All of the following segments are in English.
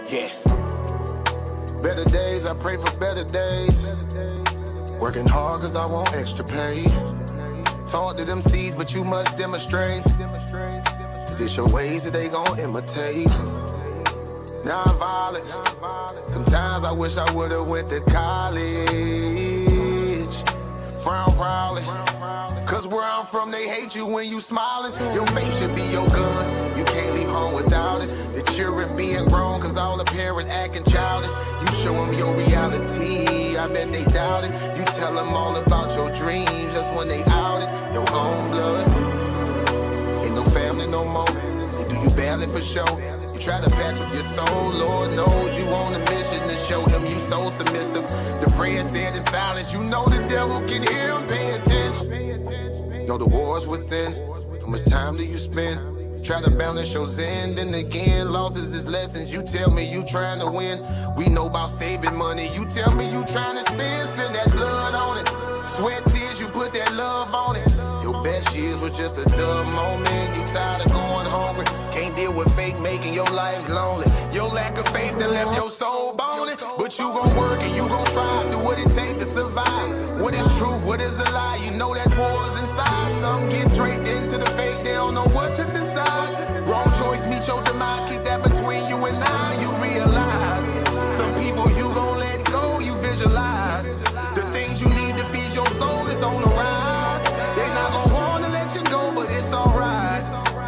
Yeah. Better days, I pray for better days. Working hard cause I want extra pay. Talk to them seeds, but you must demonstrate. Cause it's your ways that they gon' imitate. Non-violent. Sometimes I wish I would've went to college. Frown proudly. Cause where I'm from, they hate you when you smiling. Your faith should be your gun. You can't leave home without it. The children being grown, cause all the parents acting childish. You show them your reality, I bet they doubt it. You tell them all about your dreams, that's when they out it. Your own blood, ain't no family no more. They do you badly for show. You try to patch up your soul, Lord knows you on a mission to show him you so submissive. The prayer said in silence, you know the devil can hear him, pay attention. Know the war's within, how much time do you spend? Try to balance your zen, then again, losses is lessons. You tell me you trying to win, we know about saving money. You tell me you trying to spend that blood on it. Sweat, tears, you put that love on it. Your best years was just a dumb moment. You tired of going hungry, can't deal with fake making your life lonely. Your lack of faith that left your soul boning. But you gon' work and you gon' strive, do what it takes to survive. What is truth, what is a lie? You know that war's inside. Some get draped into the fake, they don't know what to decide. Wrong choice, meet your demise, keep that between you and I. You realize, some people you gon' let go, you visualize. The things you need to feed your soul is on the rise. They not gon' wanna let you go, but it's alright.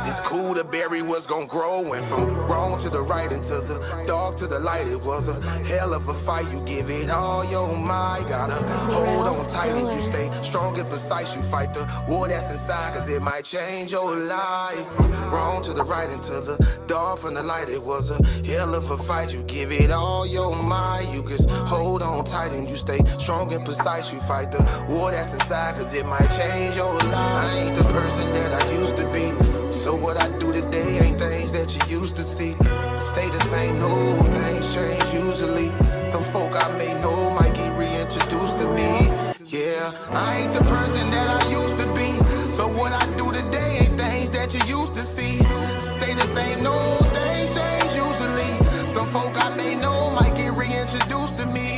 It's cool to bury what's gon' grow. Went from wrong to the right and to the dark to the light. It was a hell of a fight. You give it all your might. Gotta hold on tight and you stay strong and precise. You fight the war that's inside, cause it might change your life. From wrong to the right and to the dark from the light. It was a hell of a fight. You give it all your might. You just hold on tight and you stay strong and precise. You fight the war that's inside, cause it might change your life. I ain't the person that I used to be. So what I do today ain't things that you used to see. Stay the same, no, things change usually. Some folk I may know might get reintroduced to me. Yeah, I ain't the person that I used to be. So what I do today ain't things that you used to see. Stay the same, no, things change usually. Some folk I may know might get reintroduced to me.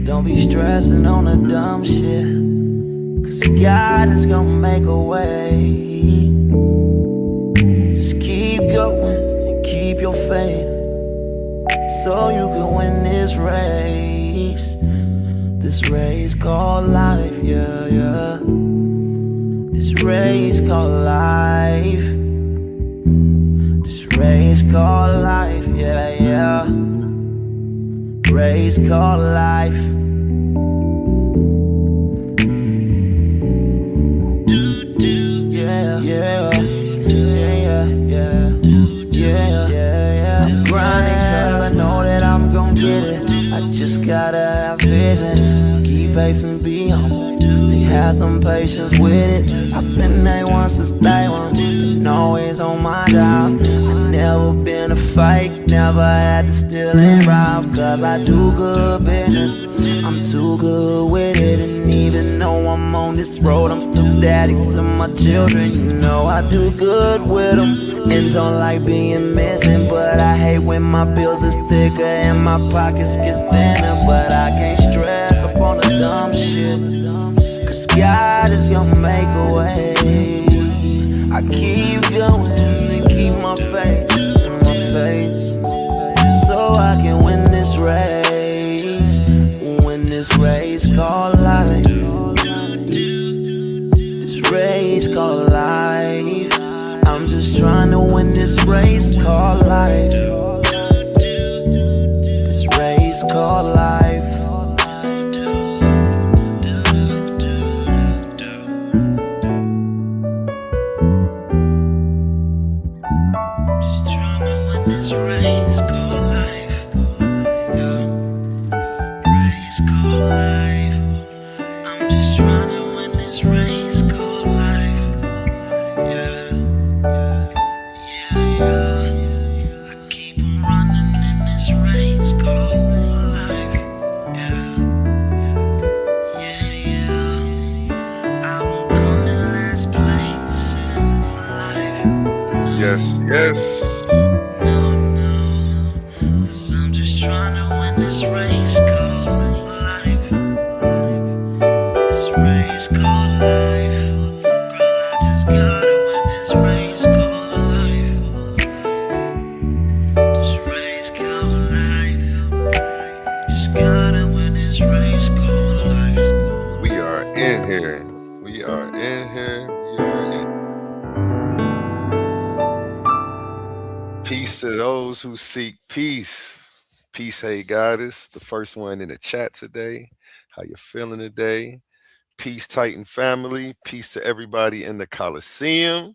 Don't be stressing on the dumb shit, cause God is gonna make a way. Just keep going and keep your faith, so you can win this race. This race called life, yeah, yeah. This race called life. This race called life, yeah, yeah. Race called life. Yeah, yeah, yeah, yeah, yeah, yeah. I'm grinding 'cause I know that I'm gon' get it. I just gotta have vision, keep faith and be humble. And have some patience with it. I've been A1 since day one, and always on my job. I never been a fake, never had to steal and rob. Cause I do good business, I'm too good with it. And even though I'm on this road, I'm still daddy to my children. You know I do good with them, and don't like being missing. But I hate when my bills are thicker and my pockets get thinner. But I can't stress up on the dumb shit, cause God is gonna make a way. I keep going and keep my faith in my pace, so I can win this race. Win this race called life. This race called life. I'm just trying to win this race called life. This race called life. This race called life, yeah. Race called life. I'm just trying to win this race called life, yeah, yeah, yeah. I keep on running in this race called life, yeah. yes, yes. No, no, 'cause I'm just trying to win this race called life. This race called life. Girl, I just gotta win this race called life. This race called life. Just gotta win this race called life. We are in here. We are in here. We are in. Peace to those who seek peace. Peace, hey goddess. The first one in the chat today. How you feeling today? Peace, Titan family. Peace to everybody in the Coliseum.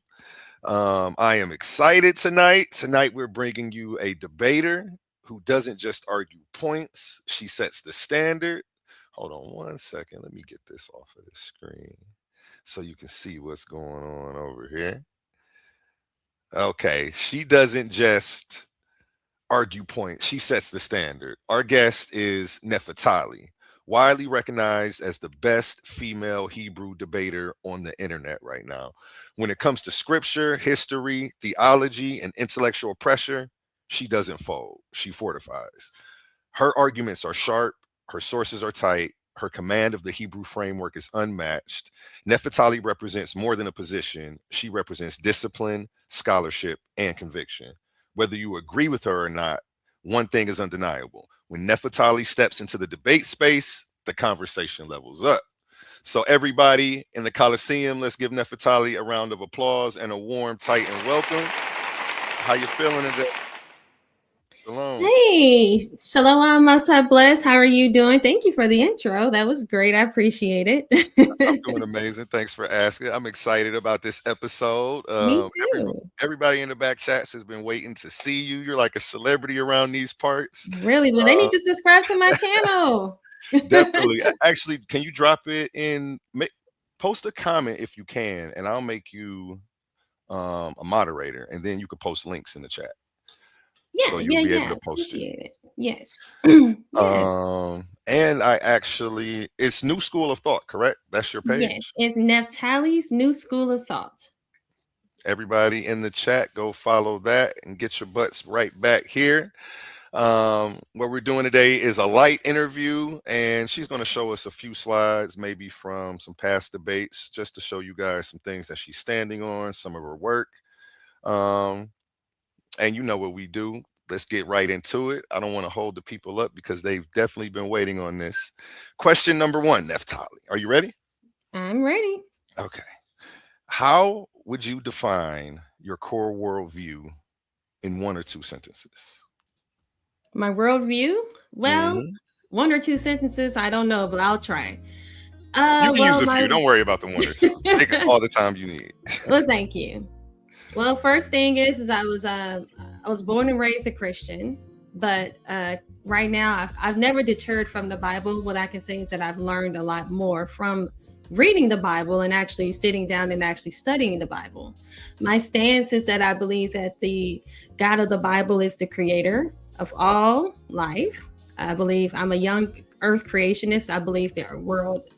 I am excited tonight. Tonight, we're bringing you a debater who doesn't just argue points, she sets the standard. Hold on one second. Let me get this off of the screen so you can see what's going on over here. Okay, she doesn't just argue points, she sets the standard. Our guest is Naphtali, widely recognized as the best female Hebrew debater on the internet right now. When it comes to scripture, history, theology, and intellectual pressure, she doesn't fold, she fortifies. Her arguments are sharp, her sources are tight, her command of the Hebrew framework is unmatched. Naphtali represents more than a position, she represents discipline, scholarship, and conviction. Whether you agree with her or not, one thing is undeniable. When Naphtali steps into the debate space, the conversation levels up. So everybody in the Coliseum, let's give Naphtali a round of applause and a warm, tight, and welcome. How you feeling today? Shalom. Hey, Shalom, Masa Bless. How are you doing? Thank you for the intro. That was great. I appreciate it. I'm doing amazing. Thanks for asking. I'm excited about this episode. Me too. Everybody in the back chats has been waiting to see you. You're like a celebrity around these parts. Really? Well, they need to subscribe to my channel. Definitely. Actually, can you drop it in? Post a comment if you can, and I'll make you a moderator, and then you can post links in the chat. Yeah, So you'll be able to post appreciate it. Yes. Yes. And I actually, it's New School of Thought, correct? That's your page? Yes, it's Naphtali's New School of Thought. Everybody in the chat, go follow that and get your butts right back here. What we're doing today is a light interview, and she's going to show us a few slides, maybe from some past debates, just to show you guys some things that she's standing on, some of her work. And you know what we do. Let's get right into it. I don't want to hold the people up because they've definitely been waiting on this. Question number one, Naphtali. Are you ready? I'm ready. Okay. How would you define your core worldview in one or two sentences? My worldview? Well, one or two sentences, I don't know, but I'll try. You can use a few. Don't worry about the one or two. Take all the time you need. Well, thank you. Well, first thing is I was born and raised a Christian, but right now I've never deterred from the Bible. What I can say is that I've learned a lot more from reading the Bible and actually sitting down and actually studying the Bible. My stance is that I believe that the God of the Bible is the creator of all life. I believe I'm a young earth creationist. I believe the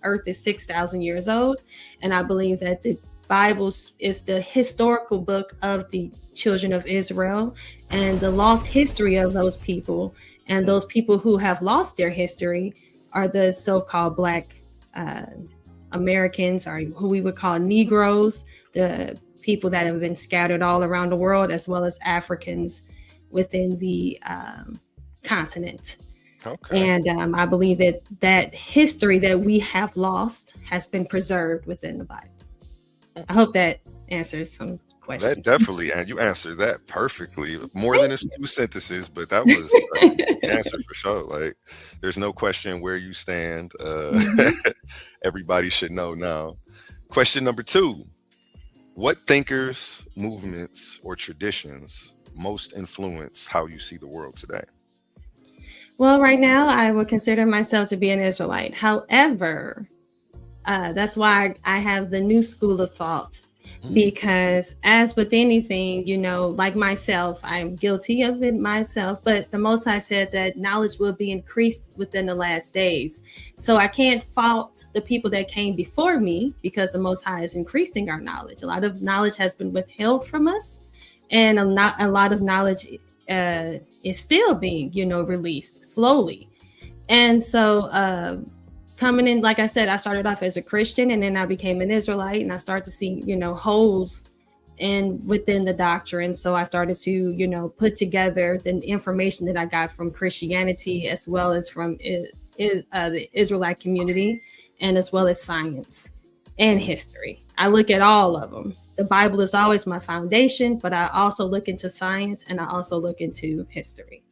earth is 6,000 years old, and I believe that the Bible is the historical book of the children of Israel and the lost history of those people. And those people who have lost their history are the so-called Black Americans, or who we would call Negroes, the people that have been scattered all around the world, as well as Africans within the continent. Okay. And I believe that history that we have lost has been preserved within the Bible. I hope that answers some questions. That definitely, and you answered that perfectly. More than two sentences, but that was the answer for sure. Like, there's no question where you stand. Everybody should know now. Question number two. What thinkers, movements, or traditions most influence how you see the world today? Well, right now, I would consider myself to be an Israelite. However, that's why I have the new school of thought, because as with anything, like myself, I'm guilty of it myself, but the Most High said that knowledge will be increased within the last days. So I can't fault the people that came before me, because the Most High is increasing our knowledge. A lot of knowledge has been withheld from us, and a lot of knowledge is still being, released slowly. And so coming in, like I said, I started off as a Christian, and then I became an Israelite, and I started to see, holes within the doctrine. So I started to, put together the information that I got from Christianity, as well as from the Israelite community, and as well as science and history. I look at all of them. The Bible is always my foundation, but I also look into science, and I also look into history.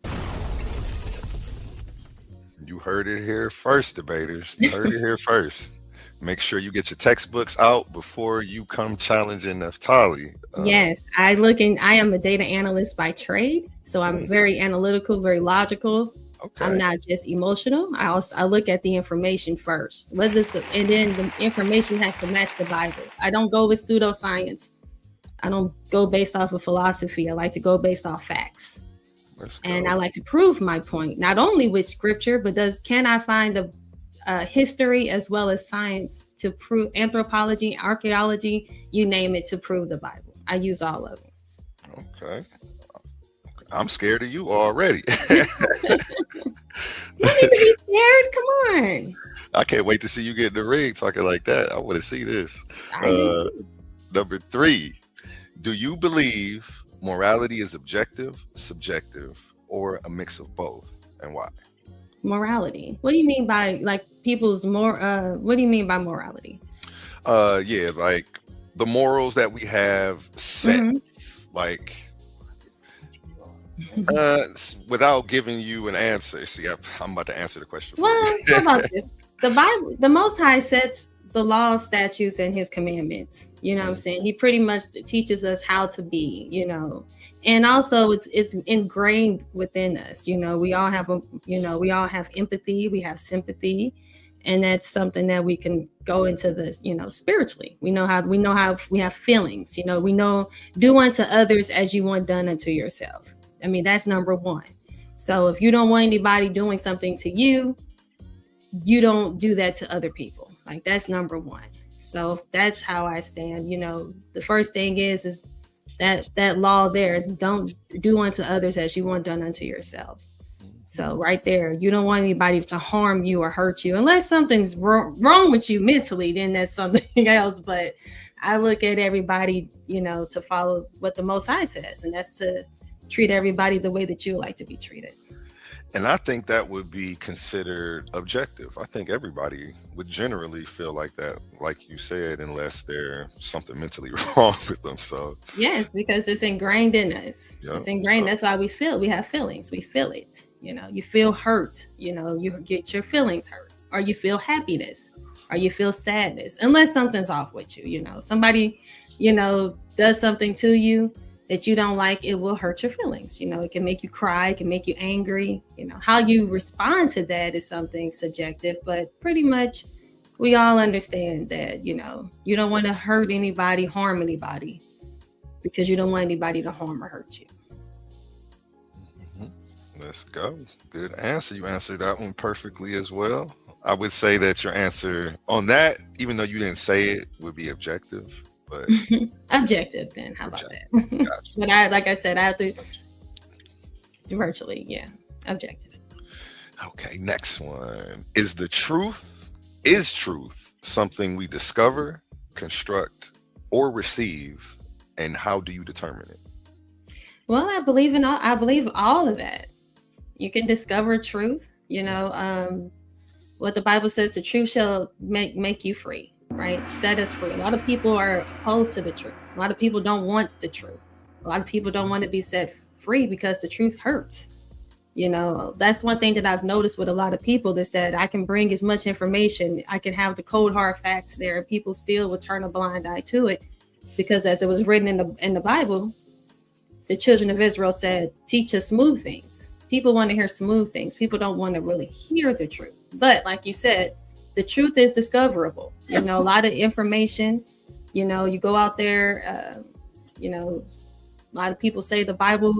You heard it here first, debaters. You heard it here first. Make sure you get your textbooks out before you come challenging Naphtali. Yes, I am a data analyst by trade, so I'm very analytical, very logical. Okay. I'm not just emotional. I look at the information first. And then the information has to match the Bible. I don't go with pseudoscience. I don't go based off of philosophy. I like to go based off facts. And I like to prove my point, not only with scripture, but can I find the history as well as science to prove, anthropology, archaeology, you name it, to prove the Bible. I use all of them. Okay. I'm scared of you already. You need to be scared. Come on. I can't wait to see you get in the ring talking like that. I want to see this. Number 3, do you believe morality is objective, subjective, or a mix of both, and why? Morality. What do you mean by people's what do you mean by morality? Yeah, like the morals that we have set, without giving you an answer. See, I'm about to answer the question. Well, how about this? The Bible, the Most High sets the laws, statutes, and his commandments. You know what I'm saying? He pretty much teaches us how to be, and also it's ingrained within us. We all have empathy, we have sympathy, and that's something that we can go into this, spiritually. We know how we have feelings. We know, do unto others as you want done unto yourself. I mean, that's number 1. So if you don't want anybody doing something to you, you don't do that to other people. Like, that's number 1. So that's how I stand. The first thing is that law there is don't do unto others as you want done unto yourself. So right there, you don't want anybody to harm you or hurt you, unless something's wrong with you mentally, then that's something else. But I look at everybody, to follow what the Most High says, and that's to treat everybody the way that you like to be treated. And I think that would be considered objective. I think everybody would generally feel like that, like you said, unless there's something mentally wrong with them. So yes, because it's ingrained in us. Yep. It's ingrained. That's why we have feelings. We feel it. You feel hurt. You get your feelings hurt, or you feel happiness, or you feel sadness, unless something's off with you. Somebody, does something to you that you don't like, it will hurt your feelings. It can make you cry, it can make you angry. How you respond to that is something subjective, but pretty much we all understand that, you don't want to hurt anybody, harm anybody, because you don't want anybody to harm or hurt you. Let's go. Good answer. You answered that one perfectly as well. I would say that your answer on that, even though you didn't say it, would be objective. But objective, then how about that? Gotcha. But like I said, I have to virtually, objective. Okay, next one. Is truth something we discover, construct, or receive, and how do you determine it? Well, I believe all of that. You can discover truth. What the Bible says, the truth shall make you free. Right? Set us free. A lot of people are opposed to the truth. A lot of people don't want the truth. A lot of people don't want to be set free because the truth hurts. That's one thing that I've noticed with a lot of people, is that I can bring as much information. I can have the cold hard facts there, and people still will turn a blind eye to it, because as it was written in the Bible, the children of Israel said, teach us smooth things. People want to hear smooth things. People don't want to really hear the truth. But like you said, the truth is discoverable. A lot of information, you go out there, a lot of people say the Bible,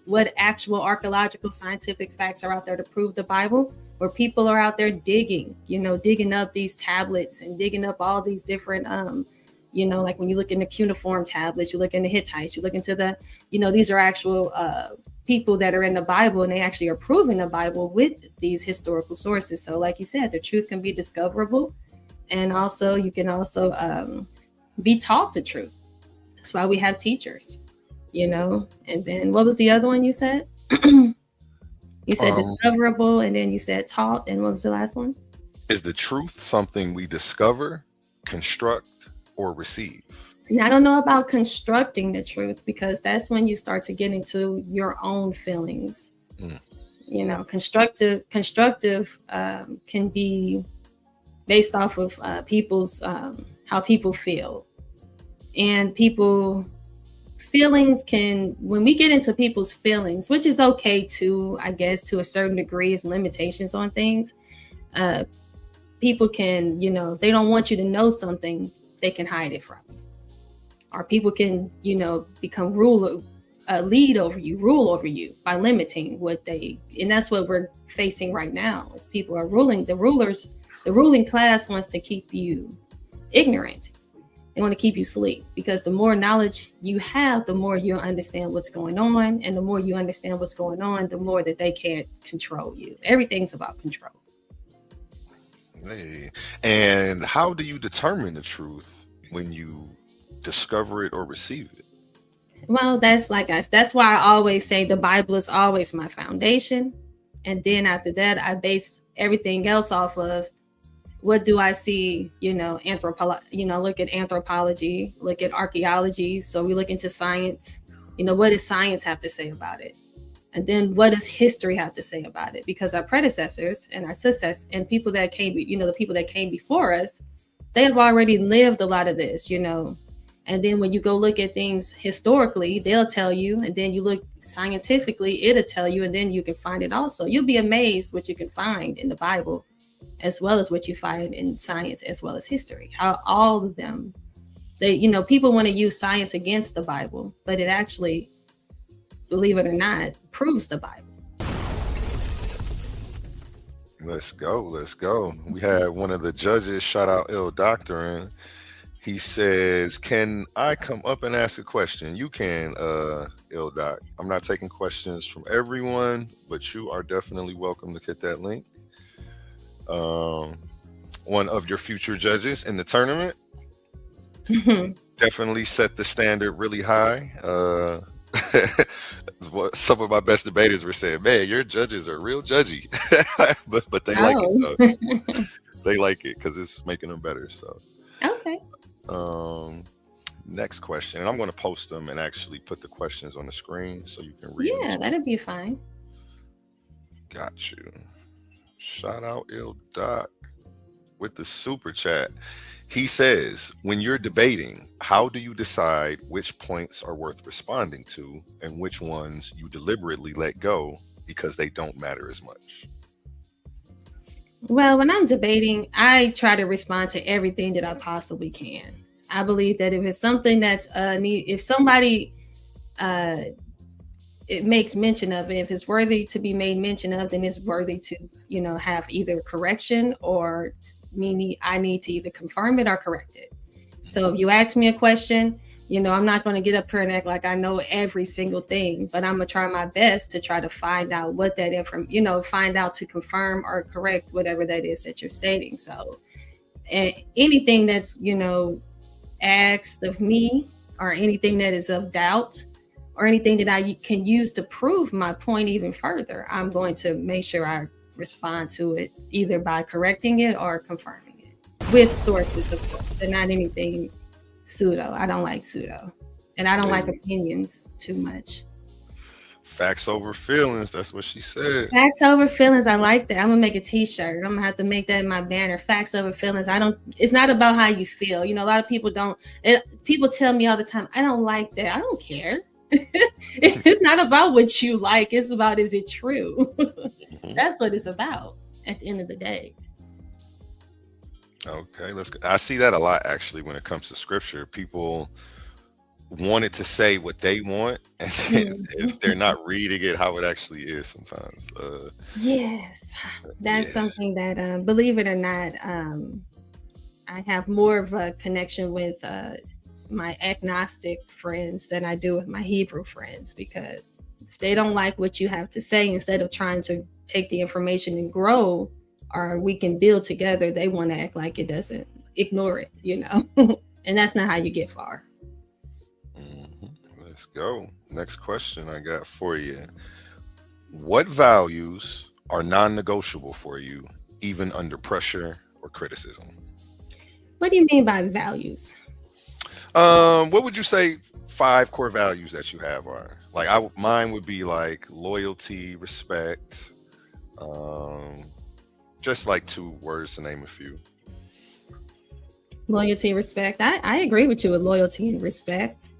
what actual archaeological scientific facts are out there to prove the Bible, where people are out there digging up these tablets and digging up all these different, You know, like when you look in the cuneiform tablets, you look in the Hittites, you look into the, you know, these are actual people that are in the Bible, and they actually are proving the Bible with these historical sources. So like you said, the truth can be discoverable, and also you can also be taught the truth. That's why we have teachers, you know. And then what was the other one you said? You said discoverable, and then you said taught, and what was the last one? Is the truth something we discover, construct, or receive? And I don't know about constructing the truth, because that's when you start to get into your own feelings. You know, constructive can be based off of people's how people feel, and people feelings can, when we get into people's feelings, which is okay too, I guess, to a certain degree, is limitations on things. People can, you know, they don't want you to know something, they can hide it from you. Or people can, you know, become lead over you, rule over you by limiting what they, and that's what we're facing right now, is people are ruling, the ruling class wants to keep you ignorant. They want to keep you asleep, because the more knowledge you have, the more you'll understand what's going on. And the more you understand what's going on, the more that they can't control you. Everything's about control. Hey. And how do you determine the truth when you discover it or receive it? Well, that's why I always say the Bible is always my foundation. And then after that, I base everything else off of, what do I see, you know, look at anthropology, look at archaeology. So we look into science, you know, what does science have to say about it? And then what does history have to say about it? Because our predecessors and our successors and people that came, you know, the people that came before us, they have already lived a lot of this, you know. And then when you go look at things historically, they'll tell you, and then you look scientifically, it'll tell you, and then you can find it also. You'll be amazed what you can find in the Bible, as well as what you find in science, as well as history. How all of them, they, you know, people want to use science against the Bible, but it actually, believe it or not, proves the Bible. Let's go. We had one of the judges, shout out Il Doctorin. He says, can I come up and ask a question? You can, Il Doc. I'm not taking questions from everyone, but you are definitely welcome to hit that link. One of your future judges in the tournament. Definitely set the standard really high. Some of my best debaters were saying, man, your judges are real judgy. but they like it though. They like it because it's making them better. So okay. Next question, and I'm going to post them and actually put the questions on the screen so you can read them. Yeah, that'd be fine. Got you. Shout out Il Doc with the super chat. He says, when you're debating, how do you decide which points are worth responding to and which ones you deliberately let go because they don't matter as much? Well, when I'm debating, I try to respond to everything that I possibly can. I believe that if it's something that's if somebody it makes mention of it, if it's worthy to be made mention of, then it's worthy to, you know, have either correction, or I need to either confirm it or correct it. So if you ask me a question, you know, I'm not going to get up here and act like I know every single thing, but I'm going to try my best to try to find out what that find out to confirm or correct whatever that is that you're stating. So anything that's, you know, asked of me, or anything that is of doubt, or anything that I can use to prove my point even further, I'm going to make sure I respond to it either by correcting it or confirming it with sources, of course, and not anything pseudo. I don't like pseudo, and I don't like opinions too much. Facts over feelings. That's what she said. Facts over feelings. I like that. I'm gonna make a t-shirt. I'm gonna have to make that in my banner. Facts over feelings. It's not about how you feel. You know, a lot of people people tell me all the time, I don't like that. I don't care. It's not about what you like. It's about, is it true? That's what it's about at the end of the day. Okay, let's go. I see that a lot actually when it comes to scripture. People wanted to say what they want, and if they're not reading it how it actually is sometimes. Yes, that's something that, believe it or not, I have more of a connection with my agnostic friends than I do with my Hebrew friends, because if they don't like what you have to say, instead of trying to take the information and grow, or we can build together, they want to act like it doesn't, ignore it, and that's not how you get far. Let's go. Next question I got for you. What values are non-negotiable for you, even under pressure or criticism? What do you mean by values? What would you say 5 core values that you have are? Like mine would be like loyalty, respect, just like 2 words to name a few. Loyalty, respect. I agree with you with loyalty and respect.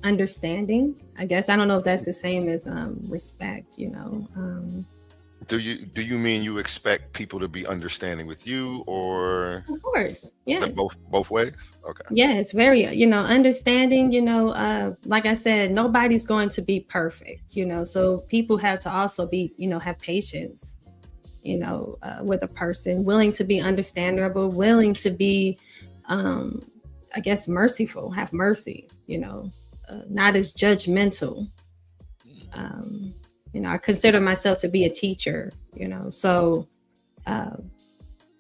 Understanding. I guess I don't know if that's the same as respect. Do you mean you expect people to be understanding with you, or Of course, yes. both ways? Okay. Yes, very, understanding, like I said, nobody's going to be perfect, so people have to also be, have patience, with a person, willing to be understandable, willing to be, I guess, merciful, have mercy, not as judgmental. I consider myself to be a teacher, so a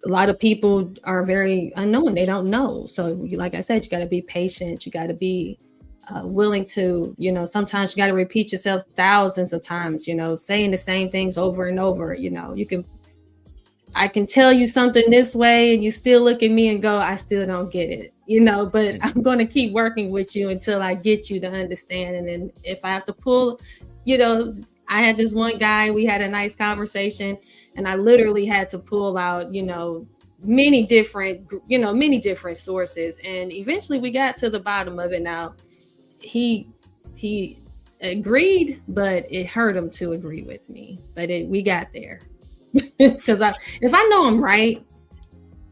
lot of people are very unknown. They don't know. So like I said, you got to be patient. You got to be willing to, sometimes you got to repeat yourself thousands of times, saying the same things over and over. I can tell you something this way and you still look at me and go, I still don't get it, but I'm going to keep working with you until I get you to understand. And then if I have to pull, I had this one guy, we had a nice conversation, and I literally had to pull out, many different sources. And eventually we got to the bottom of it. Now he agreed, but it hurt him to agree with me, but we got there. Because if I know I'm right,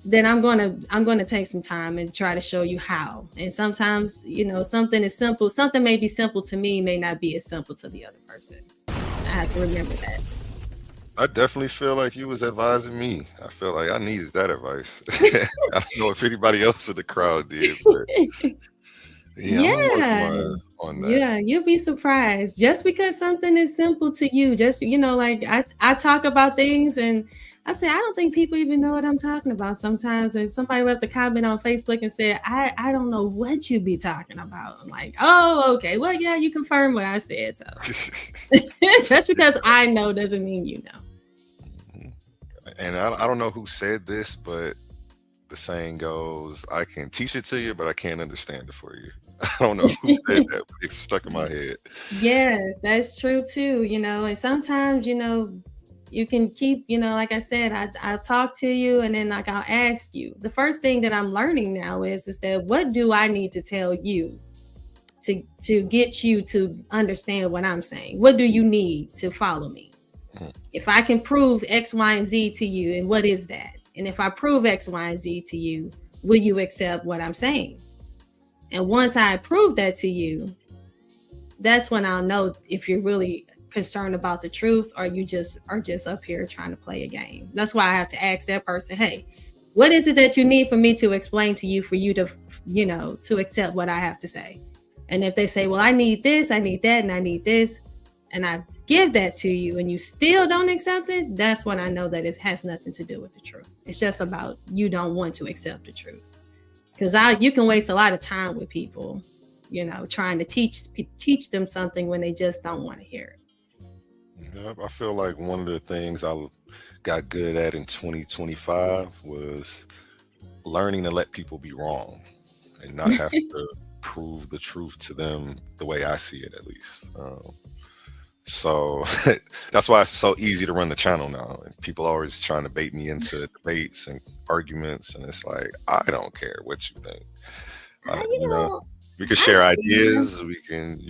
then I'm going to take some time and try to show you how. And sometimes, something is simple. Something may be simple to me, may not be as simple to the other person. I have to remember that. I definitely feel like you was advising me. I feel like I needed that advice. I don't know if anybody else in the crowd did, but yeah. On that. Yeah, you'll be surprised. Just because something is simple to you, just, like I talk about things and I say, I don't think people even know what I'm talking about sometimes. And somebody left a comment on Facebook and said, I don't know what you be talking about. I'm like, oh, okay. Well, yeah, you confirm what I said. So just because I know doesn't mean you know. And I don't know who said this, but the saying goes, I can teach it to you, but I can't understand it for you. I don't know who said that, but it's stuck in my head. Yes, that's true too. And sometimes, you can keep, like I said, I'll talk to you and then like I'll ask you. The first thing that I'm learning now is that what do I need to tell you to get you to understand what I'm saying? What do you need to follow me? If I can prove X, Y, and Z to you, and what is that? And if I prove X, Y, and Z to you, will you accept what I'm saying? And once I prove that to you, that's when I'll know if you're really concerned about the truth or you just are just up here trying to play a game. That's why I have to ask that person, hey, what is it that you need for me to explain to you for you to, to accept what I have to say? And if they say, well, I need this, I need that, and I need this, and I give that to you and you still don't accept it, that's when I know that it has nothing to do with the truth. It's just about you don't want to accept the truth. Because you can waste a lot of time with people, trying to teach them something when they just don't want to hear it. Yeah, I feel like one of the things I got good at in 2025 was learning to let people be wrong and not have to prove the truth to them the way I see it, at least. So that's why it's so easy to run the channel now. And people are always trying to bait me into debates and arguments, and it's like, I don't care what you think. We can share ideas, we can,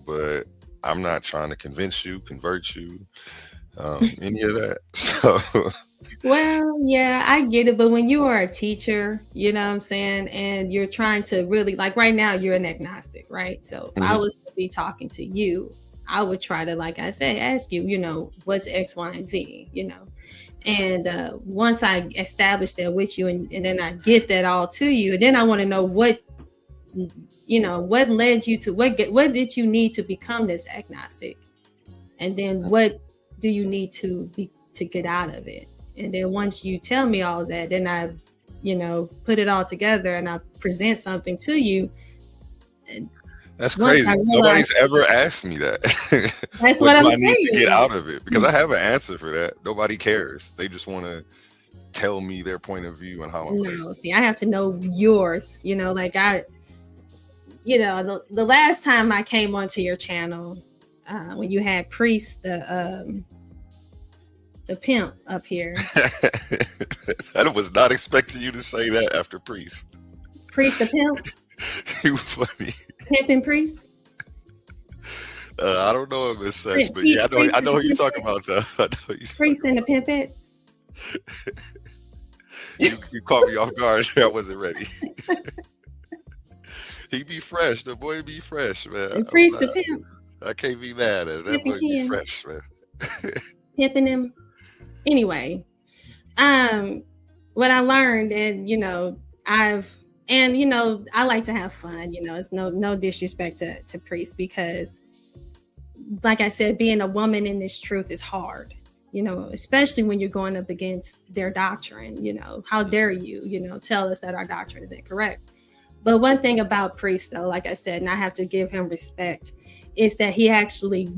but I'm not trying to convince you, convert you, any of that. So well, yeah, I get it. But when you are a teacher, you know what I'm saying, and you're trying to really, like right now, you're an agnostic, right? So if I was to be talking to you, I would try to, like I said, ask you, what's X, Y, and Z, And once I establish that with you, and then I get that all to you, and then I want to know what, what led you to what did you need to become this agnostic, and then what do you need to get out of it. And then once you tell me all of that, then I, put it all together and I present something to you. That's crazy. Nobody's ever asked me that. That's what I'm saying. I need to get out of it, because I have an answer for that. Nobody cares. They just want to tell me their point of view and how I'm No, see, I have to know yours. Like the last time I came onto your channel, when you had Priest, the pimp up here. I was not expecting you to say that after Priest. Priest the pimp? You funny. Pimping Priest? I don't know if it's such, but yeah, I know who you're talking about, though. Priest and the Pimpets? You caught me off guard. I wasn't ready. He be fresh. The boy be fresh, man. And Priest the pimp. I can't be mad at it. That boy be fresh, man. Pimping him. Anyway, what I learned, and I like to have fun. It's no disrespect to priests, because, like I said, being a woman in this truth is hard. Especially when you're going up against their doctrine. How dare you? Tell us that our doctrine is incorrect. But one thing about Priest, though, like I said, and I have to give him respect, is that he actually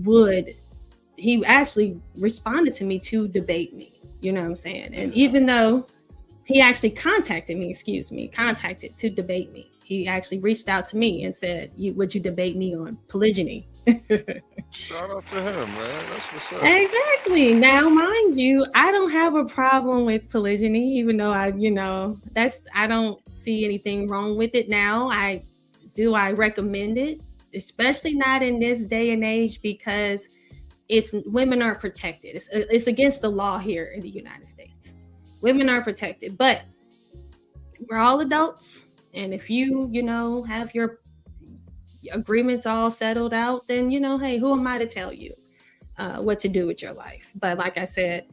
responded to me to debate me. You know what I'm saying? And even though he actually contacted to debate me, he actually reached out to me and said, would you debate me on polygyny? Shout out to him, man. That's what's up. Exactly. Now, mind you, I don't have a problem with polygyny, even though I don't see anything wrong with it now. I recommend it, especially not in this day and age, because women are protected. It's against the law here in the United States. Women are protected, but we're all adults. And if you have your agreements all settled out, then, hey, who am I to tell you what to do with your life? But like I said,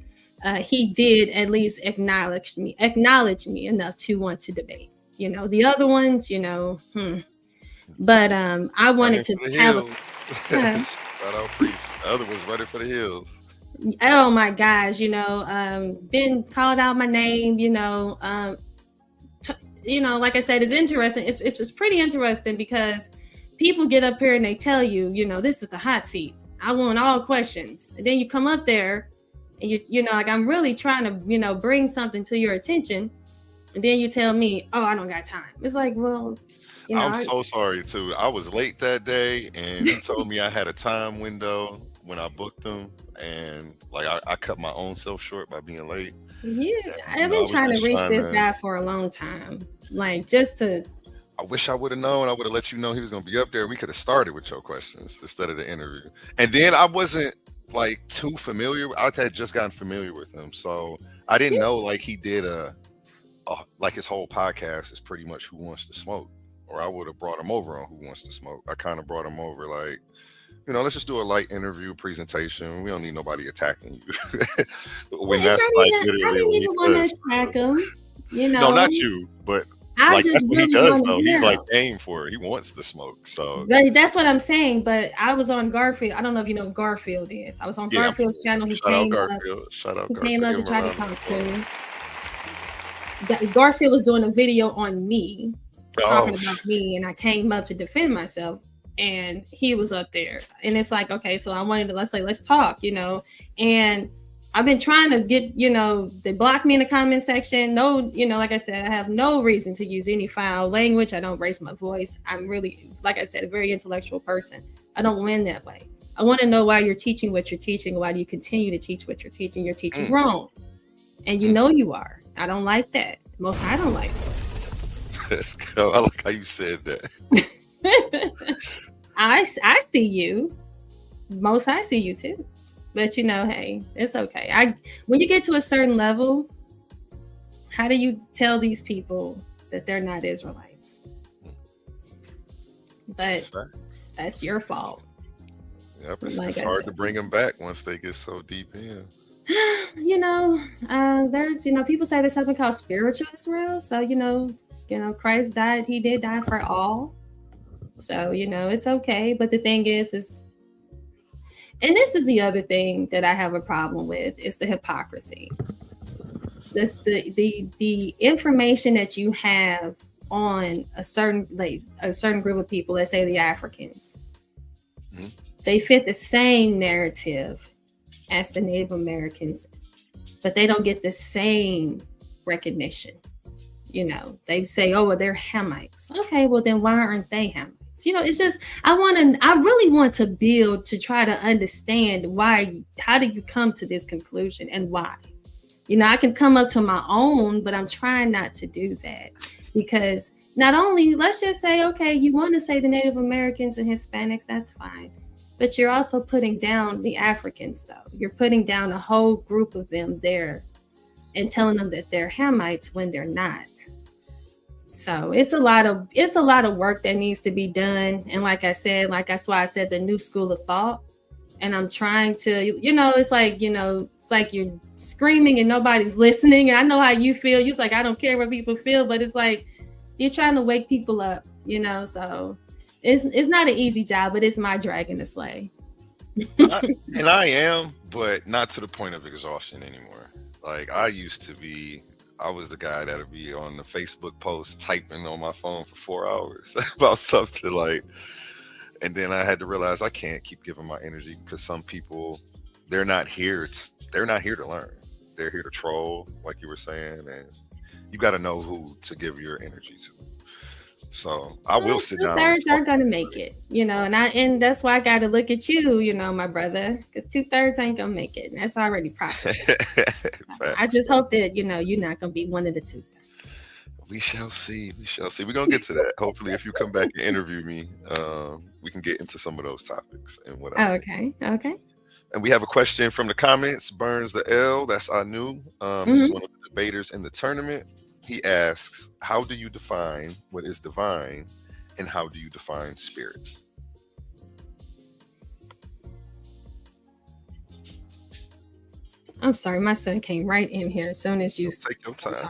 he did at least acknowledge me enough to want to debate. The other ones, but I wanted to have Shout out Priest. The other was running for the hills. Oh my gosh, been called out my name, like I said, it's interesting. It's pretty interesting, because people get up here and they tell you, this is the hot seat. I want all questions. And then you come up there and like, I'm really trying to, bring something to your attention. And then you tell me, oh, I don't got time. It's like, well, I'm so sorry too. I was late that day, and he told me I had a time window when I booked him, and like I cut my own self short by being late. Yeah, I've been trying to reach this guy for a long time. Like, I wish I would have known. I would have let you know he was going to be up there. We could have started with your questions instead of the interview. And then I wasn't like too familiar. I had just gotten familiar with him, so I didn't know like he did like his whole podcast is pretty much Who Wants to Smoke, or I would have brought him over on Who Wants to Smoke. I kind of brought him over like, let's just do a light interview presentation. We don't need nobody attacking you. When that's like literally I didn't even want to attack him. No, not you, but like that's what he does though. He's like paying for it. He wants to smoke. So but that's what I'm saying. But I was on Garfield. I don't know if you know who Garfield is. I was on Garfield's channel. He came up to try to talk to me. Garfield was doing a video on me, talking about me, and I came up to defend myself, and he was up there. And it's like, okay, so I wanted to let's talk, and I've been trying to get, they block me in the comment section. No, like I said, I have no reason to use any foul language. I don't raise my voice. I'm really, like I said, a very intellectual person. I don't win that way. I want to know why you're teaching what you're teaching. Why do you continue to teach what you're teaching? You're teaching wrong. And you are. I don't like that. Most I don't like that. I like how you said that. I see you. Most I see you too. But hey, it's okay. When you get to a certain level, how do you tell these people that they're not Israelites? But that's your fault. Yep, it's hard to bring them back once they get so deep in. There's, people say there's something called spiritual Israel. So, Christ died. He did die for all. So, it's okay. But the thing is, and this is the other thing that I have a problem with, is the hypocrisy. This the information that you have on a certain group of people, let's say the Africans, mm-hmm. They fit the same narrative as the Native Americans, but they don't get the same recognition. They say, oh, well, they're Hamites. Okay, well, then why aren't they Hamites? It's just, I really want to build to try to understand how do you come to this conclusion and why? I can come up to my own, but I'm trying not to do that, because not only, let's just say, okay, you want to say the Native Americans and Hispanics, that's fine. But you're also putting down the Africans, though. You're putting down a whole group of them there and telling them that they're Hamites when they're not. So it's a lot of work that needs to be done. And like I said, that's why I said the new school of thought. And I'm trying to, it's like you're screaming and nobody's listening. And I know how you feel. You're like, I don't care what people feel, but it's like you're trying to wake people up, so it's not an easy job, but it's my dragon to slay. And I am, but not to the point of exhaustion anymore. Like I was the guy that'd be on the Facebook post typing on my phone for 4 hours about something like, and then I had to realize I can't keep giving my energy, because some people, they're not here to learn. They're here to troll, like you were saying, and you got to know who to give your energy to. So I will sit down. 2/3 aren't gonna make it, and that's why I got to look at you, my brother, because 2/3 ain't gonna make it. And that's already profit. I just hope that you're not gonna be one of the 2/3. We shall see. We're gonna get to that. Hopefully, if you come back and interview me, we can get into some of those topics and whatever. Okay. And we have a question from the comments. Burns the L. That's Anu. He's one of the debaters in the tournament. He asks, how do you define what is divine, and how do you define spirit? I'm sorry, my son came right in here as soon as you take your time.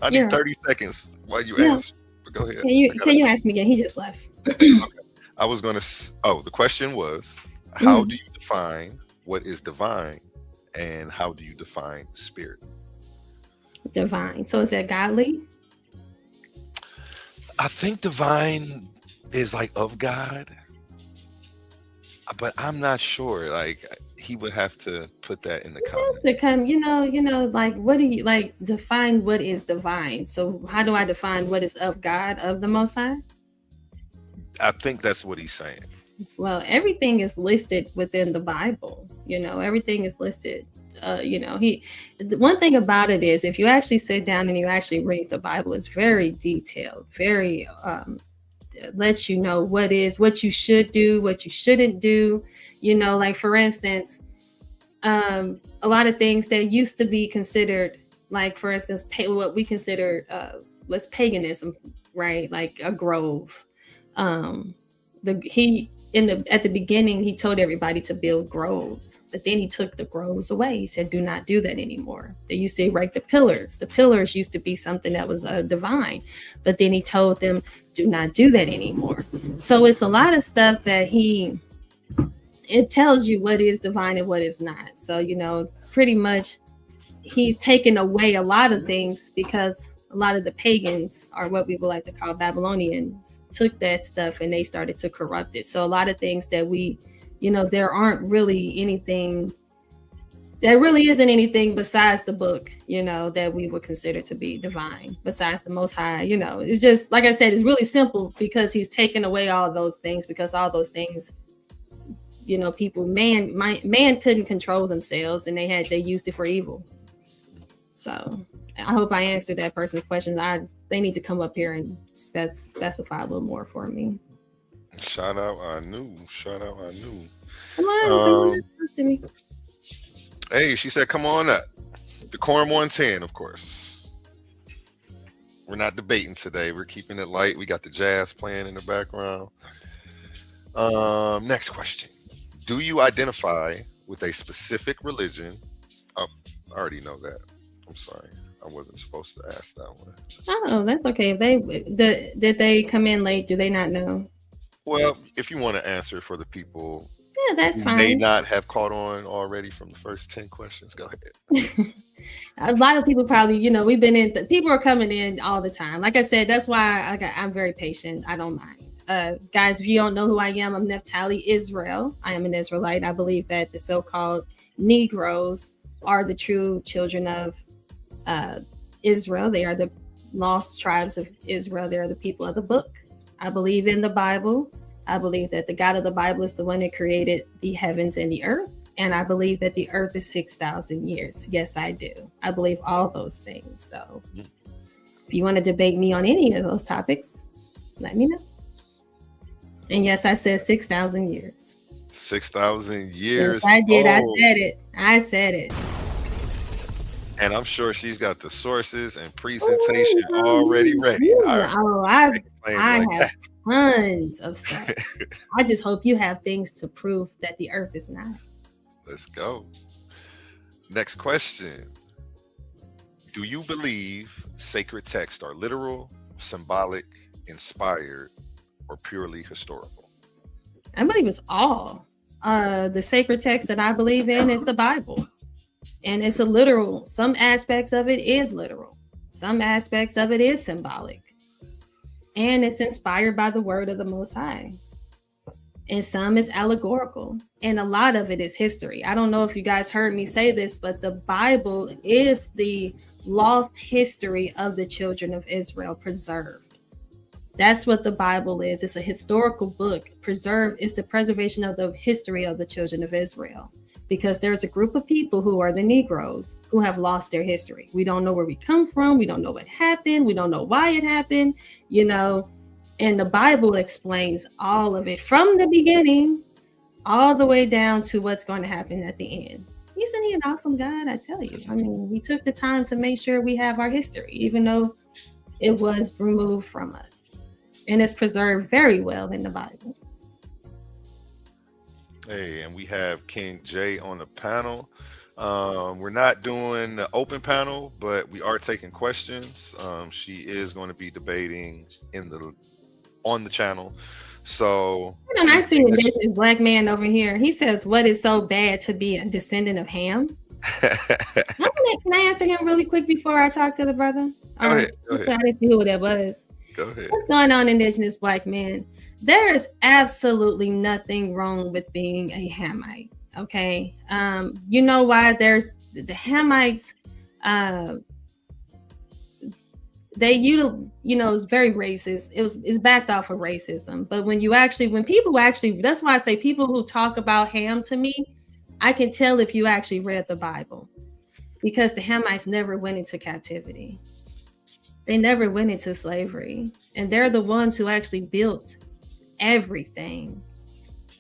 I need 30 seconds while you ask. But go ahead. Can you ask me again? He just left. Okay. I was going to. The question was, how do you define what is divine, and how do you define spirit? Divine. So is that godly? I think divine is like of God, but I'm not sure. Like he would have to put that in the comments. Like what do you like define what is divine? So how do I define what is of God, of the Most High? I think that's what he's saying. Well, everything is listed within the Bible. Everything is listed. One thing about it is, if you actually sit down and you actually read the Bible, it's very detailed, very lets you know what you should do, what you shouldn't do. Like for instance, a lot of things that used to be considered, like for instance, what we consider was paganism, right? Like a grove. At the beginning, he told everybody to build groves, but then he took the groves away. He said, do not do that anymore. They used to erect the pillars. The pillars used to be something that was divine, but then he told them, do not do that anymore. So it's a lot of stuff that it tells you what is divine and what is not. So, pretty much he's taken away a lot of things, because a lot of the pagans, are what we would like to call Babylonians, took that stuff and they started to corrupt it. So a lot of things that there aren't really anything, there really isn't anything besides the book, that we would consider to be divine, besides the Most High. It's just, like I said, it's really simple, because he's taken away all those things, because all those things, man couldn't control themselves, and they used it for evil. So I hope I answered that person's question. They need to come up here and specify a little more for me. Shout out Anu. Come on, talk to me. Hey, she said, come on up. Decorum 110, of course. We're not debating today. We're keeping it light. We got the jazz playing in the background. Next question. Do you identify with a specific religion, I already know that. I'm sorry. I wasn't supposed to ask that one. Oh, that's okay. If did they come in late? Do they not know? Well, if you want to answer for the people Yeah, that's who may fine. not have caught on already from the first 10 questions, go ahead. A lot of people probably, we've been in. People are coming in all the time. Like I said, that's why I'm very patient. I don't mind. Guys, if you don't know who I am, I'm Naphtali Israel. I am an Israelite. I believe that the so-called Negroes are the true children of Israel. They are the lost tribes of Israel. They are the people of the book. I believe in the Bible. I believe that the God of the Bible is the one that created the heavens and the earth. And I believe that the earth is 6,000 years. Yes, I do. I believe all those things. So if you want to debate me on any of those topics, let me know. And yes, I said 6,000 years. 6,000 years. Yes, I did. Old. I said it. And I'm sure she's got the sources and presentation already ready. I like have tons of stuff. I just hope you have things to prove that the earth is not. Let's go. Next question. Do you believe sacred texts are literal, symbolic, inspired, or purely historical? I believe it's all. The sacred text that I believe in is the Bible. And it's a literal. Some aspects of it is literal. Some aspects of it is symbolic. And it's inspired by the word of the Most High. And some is allegorical. And a lot of it is history. I don't know if you guys heard me say this, but the Bible is the lost history of the children of Israel preserved. That's what the Bible is. It's a historical book. Preserved is the preservation of the history of the children of Israel. Because there's a group of people who are the Negroes who have lost their history. We don't know where we come from. We don't know what happened. We don't know why it happened, And the Bible explains all of it from the beginning all the way down to what's going to happen at the end. Isn't he an awesome God? I tell you. I mean, we took the time to make sure we have our history, even though it was removed from us. And it's preserved very well in the Bible. Hey, and we have King Jay on the panel. We're not doing the open panel, but we are taking questions. She is going to be debating on the channel. So I see this black man over here. He says, "What is so bad to be a descendant of Ham?" Can I answer him really quick before I talk to the brother? Go ahead. I didn't see who that was. Go ahead. What's going on, indigenous black men? There is absolutely nothing wrong with being a Hamite. Okay. You know why there's the Hamites, it's very racist. It's backed off of racism. But when people actually, that's why I say people who talk about Ham to me, I can tell if you actually read the Bible, because the Hamites never went into captivity. They never went into slavery, and they're the ones who actually built everything.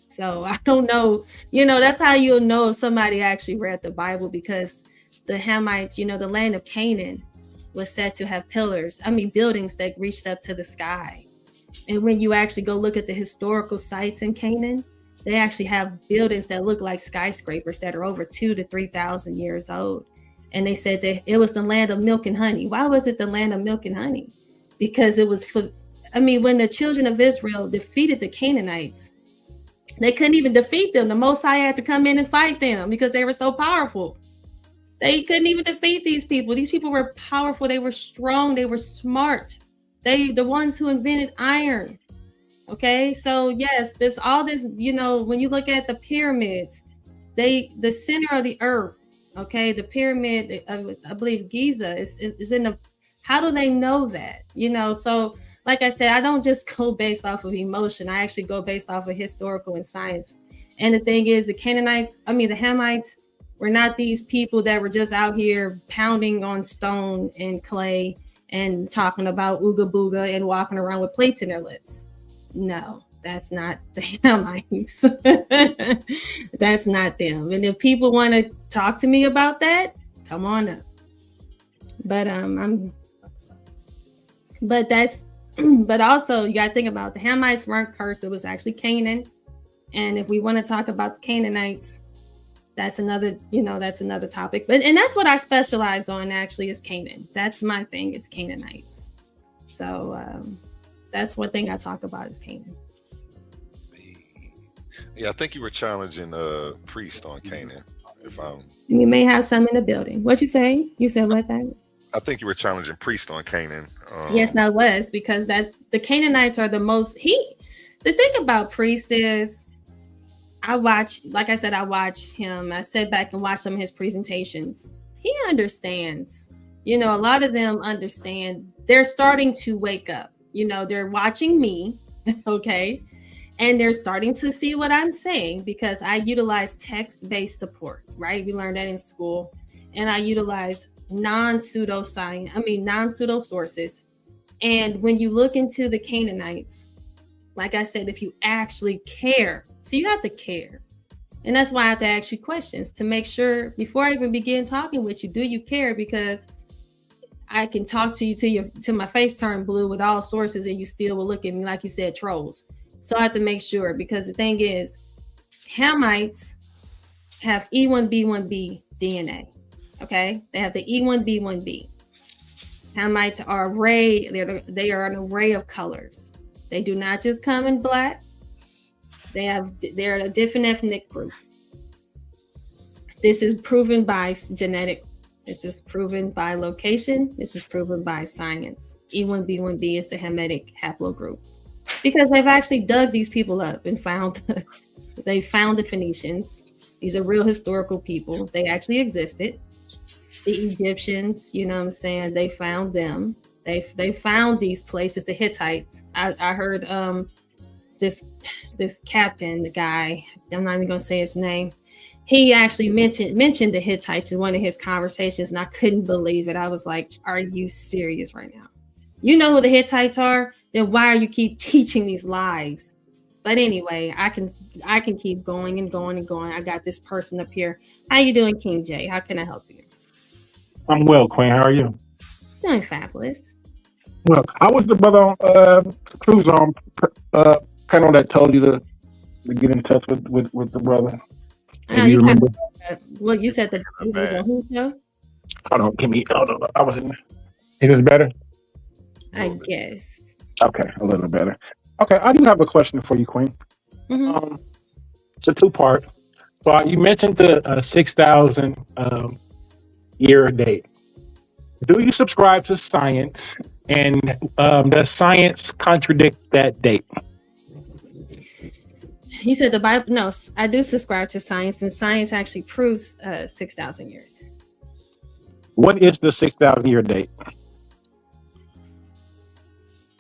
So I don't know, that's how you'll know if somebody actually read the Bible, because the Hamites, the land of Canaan was said to have buildings that reached up to the sky. And when you actually go look at the historical sites in Canaan, they actually have buildings that look like skyscrapers that are over 2,000 to 3,000 years old. And they said that it was the land of milk and honey. Why was it the land of milk and honey? Because it was when the children of Israel defeated the Canaanites, they couldn't even defeat them. The Most High had to come in and fight them because they were so powerful. They couldn't even defeat these people. These people were powerful. They were strong. They were smart. The ones who invented iron. Okay, so yes, there's all this, when you look at the pyramids, the center of the earth, okay, the pyramid, I believe Giza is in the, how do they know that? So like I said, I don't just go based off of emotion. I actually go based off of historical and science. And the thing is, the Hamites were not these people that were just out here pounding on stone and clay and talking about ooga booga and walking around with plates in their lips. No, that's not the Hamites. That's not them. And if people want to talk to me about that, come on up. But but also you got to think about the Hamites weren't cursed. It was actually Canaan. And if we want to talk about the Canaanites, that's another, that's another topic. But and that's what I specialize on actually is Canaan. That's my thing is Canaanites. So that's one thing I talk about is Canaan. Yeah, I think you were challenging Priest on Canaan. You may have some in the building. What you say? You said what that? I think you were challenging Priest on Canaan. Yes, I was, because that's the Canaanites are the most. The thing about Priest is, I watch him. I sit back and watch some of his presentations. He understands. A lot of them understand. They're starting to wake up. They're watching me, okay, and they're starting to see what I'm saying because I utilize text-based support. Right, we learned that in school, and I utilize non-pseudo sources. And when you look into the Canaanites, like I said, if you actually care, so you have to care. And that's why I have to ask you questions to make sure before I even begin talking with you, do you care? Because I can talk to you till my face turn blue with all sources and you still will look at me like you said, trolls. So I have to make sure, because the thing is, Hamites have E1B1B DNA. Okay, they have the E1B1B. Hamites are they are an array of colors. They do not just come in black. They're a different ethnic group. This is proven by genetic. This is proven by location. This is proven by science. E1B1B is the Hamitic haplogroup, because they've actually dug these people up and found they found the Phoenicians. These are real historical people. They actually existed. The Egyptians, you know what I'm saying? They found them. They found these places. The Hittites. I heard this captain, the guy, I'm not even gonna say his name. He actually mentioned the Hittites in one of his conversations, and I couldn't believe it. I was like, "Are you serious right now? You know who the Hittites are? Then why are you keep teaching these lies?" But anyway, I can keep going and going and going. I got this person up here. How you doing, King J? How can I help you? I'm well, Queen. How are you? Doing fabulous. Well, I was the brother on Cruise on panel that told you to get in touch with the brother. You remember? Well, you said the who show? Hold on. I was in. Is this better? I guess. Okay, a little better. Okay, I do have a question for you, Queen. Mm-hmm. It's a two-part. So you mentioned the 6,000 year date. Do you subscribe to science, and does science contradict that date? You said the Bible. No, I do subscribe to science, and science actually proves 6,000 years. What is the 6,000 year date?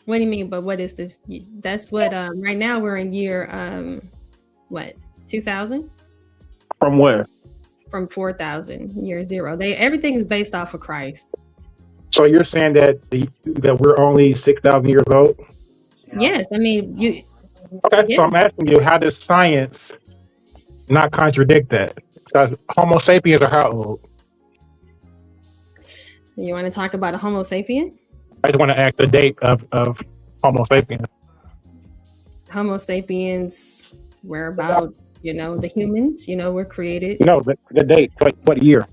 What do you mean? But what is this? That's what. Right now we're in year 2000. From where? From 4,000, year zero. Everything is based off of Christ. So you're saying that we're only 6,000 years old? Yes, I mean you. Okay, yeah. So I'm asking you, how does science not contradict that? Because Homo sapiens are how old? You want to talk about a Homo sapien? I just want to ask the date of Homo sapiens. Homo sapiens were about, the humans, were created. No, the date, what year?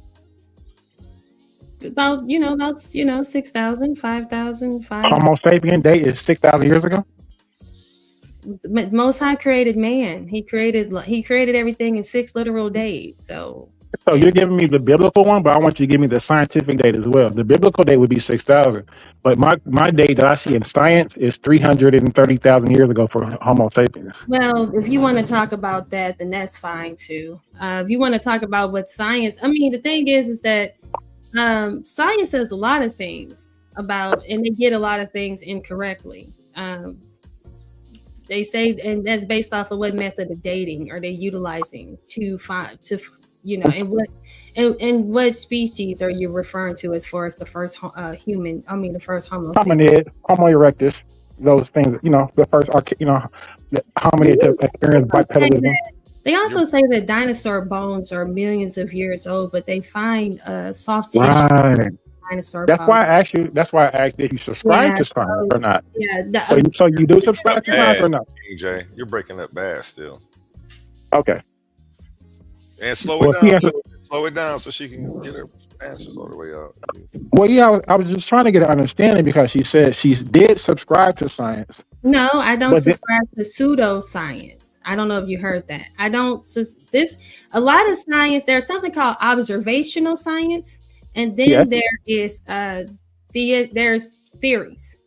About 6,000, 5,000, 5. Homo sapien date is 6,000 years ago? Most High created man. He created everything in 6 literal days. So you're giving me the biblical one, but I want you to give me the scientific date as well. The biblical date would be 6,000, but my date that I see in science is 330,000 years ago for Homo sapiens. Well, if you want to talk about that, then that's fine too. If you want to talk about what science, the thing is that science says a lot of things about, and they get a lot of things incorrectly. They say, and that's based off of what method of dating are they utilizing to find and what species are you referring to as far as the first human? The first Homo. Hominid, Homo erectus, those things. The first the hominid to experience bipedalism. They also say that dinosaur bones are millions of years old, but they find soft tissue. Right. Dinosaur That's bones. why I asked you. That's why I asked if you subscribe to science or not. Yeah. So you do subscribe to science or not? EJ, you're breaking up bad still. Okay. And slow it Well, down. she answered, Slow it down so she can get her answers all the way out. well, yeah, I was just trying to get an understanding because she said she did subscribe to science, No, I don't but then, subscribe to pseudoscience. I don't know if you heard that. I don't this a lot of science. There's something called observational science, and yeah, then there is there's theories.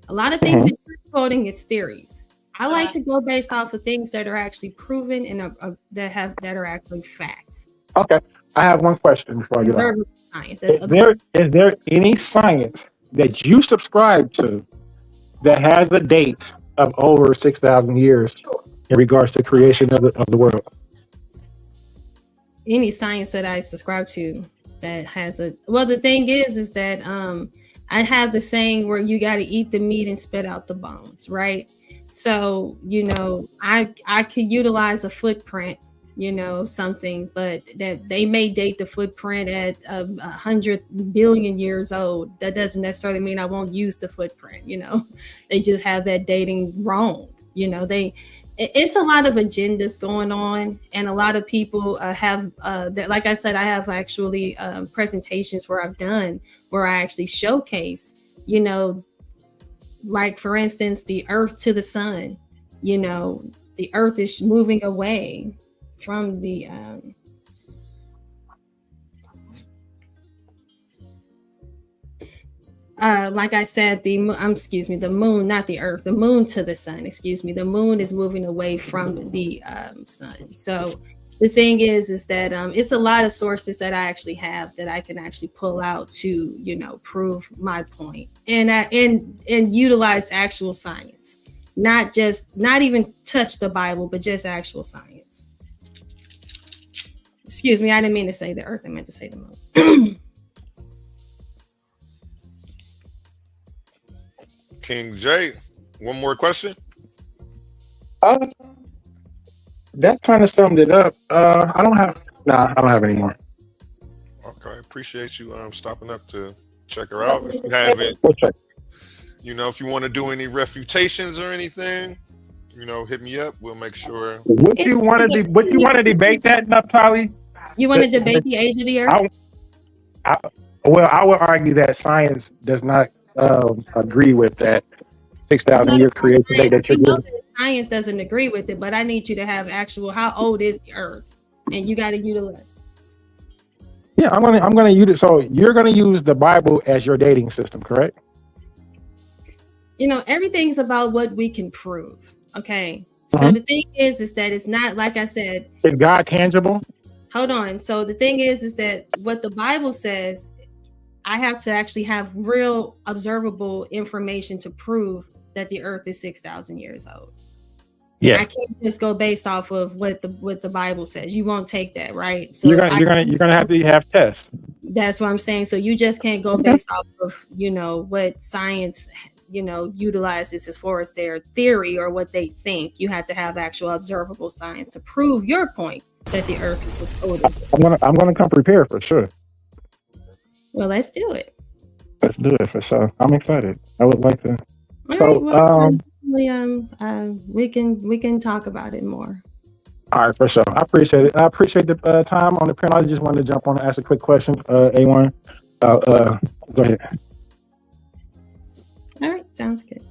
A lot of things mhm. that you're quoting is theories. I like to go based off of things that are actually proven and that are actually facts. Okay. I have one question before I get off. Observable science. That's observable. Is there any science that you subscribe to that has a date of over 6,000 years in regards to creation of the world? Any science that I subscribe to that has a well, the thing is that I have the saying where you got to eat the meat and spit out the bones, right? So I could utilize a footprint, something, but that they may date the footprint at 100 billion years old. That doesn't necessarily mean I won't use the footprint. They just have that dating wrong. It's a lot of agendas going on, and a lot of people have that. Like I said, I have actually presentations where I actually showcase, like for instance, the Earth to the sun. The Earth is moving away from the like I said, the moon, not the Earth, the moon to the sun. Excuse me, the moon is moving away from the sun. So the thing is that it's a lot of sources that I actually have that I can actually pull out to prove my point and utilize actual science, not even touch the Bible, but just actual science. Excuse me, I didn't mean to say the Earth. I meant to say the moon. King J, one more question. Uh, that kind of summed it up. I don't have any more. Okay, appreciate you stopping up to check her out. If you haven't, We'll check. if you want to do any refutations or anything, hit me up. We'll make sure. Would you want to debate that, Naphtali? You want to debate the age of the Earth? I would argue that science does not agree with that 6,000 year creation date that you're giving. Science doesn't agree with it, but I need you to have actual how old is the Earth, and you got to utilize. Yeah, I'm gonna use it. So you're gonna use the Bible as your dating system, correct? Everything's about what we can prove. Okay, so the thing is that it's not like I said. Is God tangible? Hold on. So the thing is that what the Bible says, I have to actually have real observable information to prove that the Earth is 6,000 years old. Yeah, I can't just go based off of what the Bible says. You won't take that, right? So you're gonna have to have tests. That's what I'm saying. So you just can't go based off of what science utilizes as far as their theory or what they think. You have to have actual observable science to prove your point that the Earth is older. I'm gonna come prepared for sure. Well, let's do it. Let's do it for sure. I'm excited. I would like to. All So, right. Well, we can talk about it more. All right, for sure. I appreciate it. I appreciate the time on the panel. I just wanted to jump on and ask a quick question. A1, go ahead. All right. Sounds good.